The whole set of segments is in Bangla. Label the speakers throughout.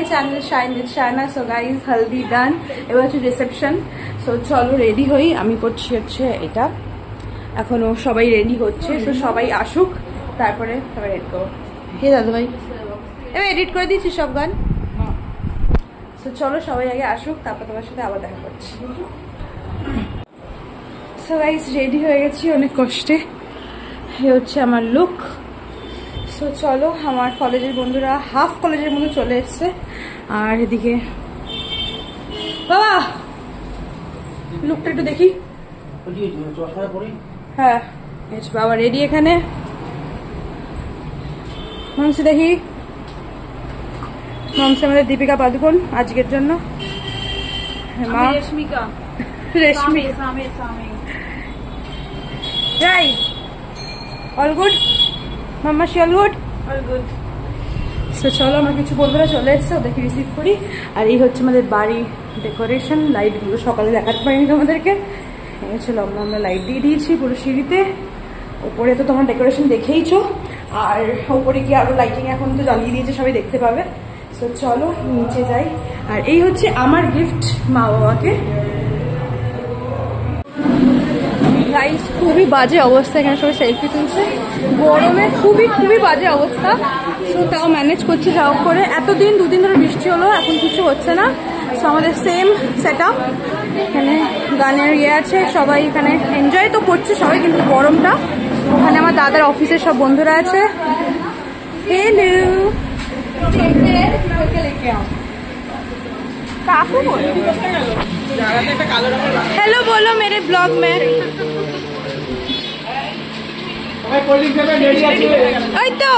Speaker 1: channel Shine with Shana. So guys, haldi done. এবার হচ্ছে রিসেপশন। সো চলো রেডি হই। আমি করছি হচ্ছে এটা, এখনো সবাই রেডি হচ্ছে। সো সবাই আসুক, তারপরে সবাই এডিট করবো। হে দাদু ভাই, এবার এডিট করে দিচ্ছি সব গান। সো চলো সবাই আগে আসুক, তারপর তোমার সাথে আবার দেখা করছি। সো গাইস রেডি হয়ে গেছি অনেক কষ্টে। এই হচ্ছে আমার লুক। সো চলো, আমার কলেজের বন্ধুরা হাফ কলেজের মতো চলে এসছে। আর এদিকে বাবা লুকটা একটু দেখি। হ্যাঁ বাবা রেডি এখানে। মামসি দেখি, মামসি আমাদের দীপিকা পাদুকোন আজকের জন্য। মা রেশমিকা, যাই। All good mamma, she all good? All good. So চলো, আমার কিছু বন্ধুরা চলে এসছে, ওদেরকে রিসিভ করি। আর এই হচ্ছে আমাদের বাড়ি ডেকোরেশন, লাইটগুলো সকালে দেখাতে পারিনি তোমাদেরকে। এই হচ্ছে লম্বা আমরা লাইট দিয়ে দিয়েছি পুরো সিঁড়িতে। ওপরে তো তোমার ডেকোরেশন দেখেইছো, আর ওপরে কি আরো লাইটিং এখন তো জ্বালিয়ে দিয়েছে, সবাই দেখতে পাবে। সো চলো নিচে যাই। আর এই হচ্ছে আমার গিফট মা বাবাকে। গাইস খুবই বাজে অবস্থা, এখানে সবাই সেলফি তুলছে, গরমে খুবই বাজে অবস্থা। সো তাও ম্যানেজ করছি যাও করে। এতদিন দুদিন ধরে বৃষ্টি হলো, এখন কিছু হচ্ছে না। সো আমাদের সেম সেট আপ, এখানে গানের ইয়ে আছে, সবাই এখানে এনজয় তো করছে সবাই, কিন্তু গরমটা। ওখানে আমার দাদার অফিসের সব বন্ধুরা আছে। হ্যালো हेलो बोलो मेरे ब्लॉग में। ওই তো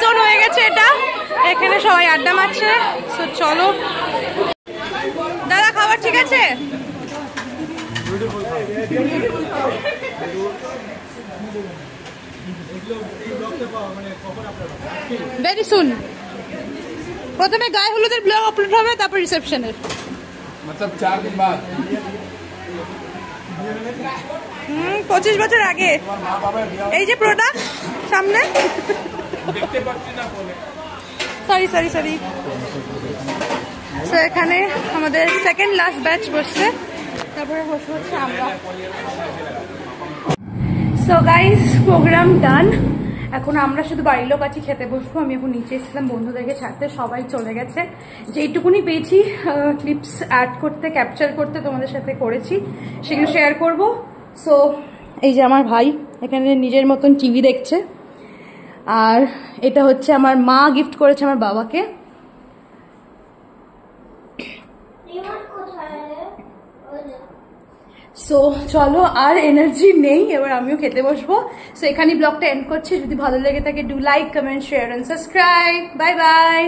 Speaker 1: জোন হয়ে গেছে এটা, এখানে সবাই আড্ডা মারছে। সো চলো দাদা, খাবার ঠিক আছে? Very soon. প্রথমে গায়ে হলুদের ব্লগ আপলোড হবে, তারপর রিসেপশনের,
Speaker 2: मतलब 4 दिन बाद।
Speaker 1: 25 বছর আগে। এই যে প্রোডাক্ট সামনে, সরি সরি সরি। তো এখানে আমাদের সেকেন্ড লাস্ট ব্যাচ বসছে, তারপরে বসে হচ্ছে আমরা। সো গাইস, প্রোগ্রাম ডান। এখন আমরা শুধু বাড়ির লোক আছি, খেতে বসবো। আমি এখন নিচে এসেছিলাম বন্ধুদেরকে ছাড়তে, সবাই চলে গেছে। যেইটুকুনি পেয়েছি ক্লিপস অ্যাড করতে, ক্যাপচার করতে তোমাদের সাথে করেছি, সেগুলো শেয়ার করব। সো এই যে আমার ভাই এখানে নিজের মতন টিভি দেখছে, আর এটা হচ্ছে আমার মা গিফট করেছে আমার বাবাকে। সো চলো, আর এনার্জি নেই, এবার আমিও খেতে বসবো। সো এখানেই ব্লগটা এন্ড করছি। যদি ভালো লেগে থাকে, do like, comment, share and subscribe. Bye by.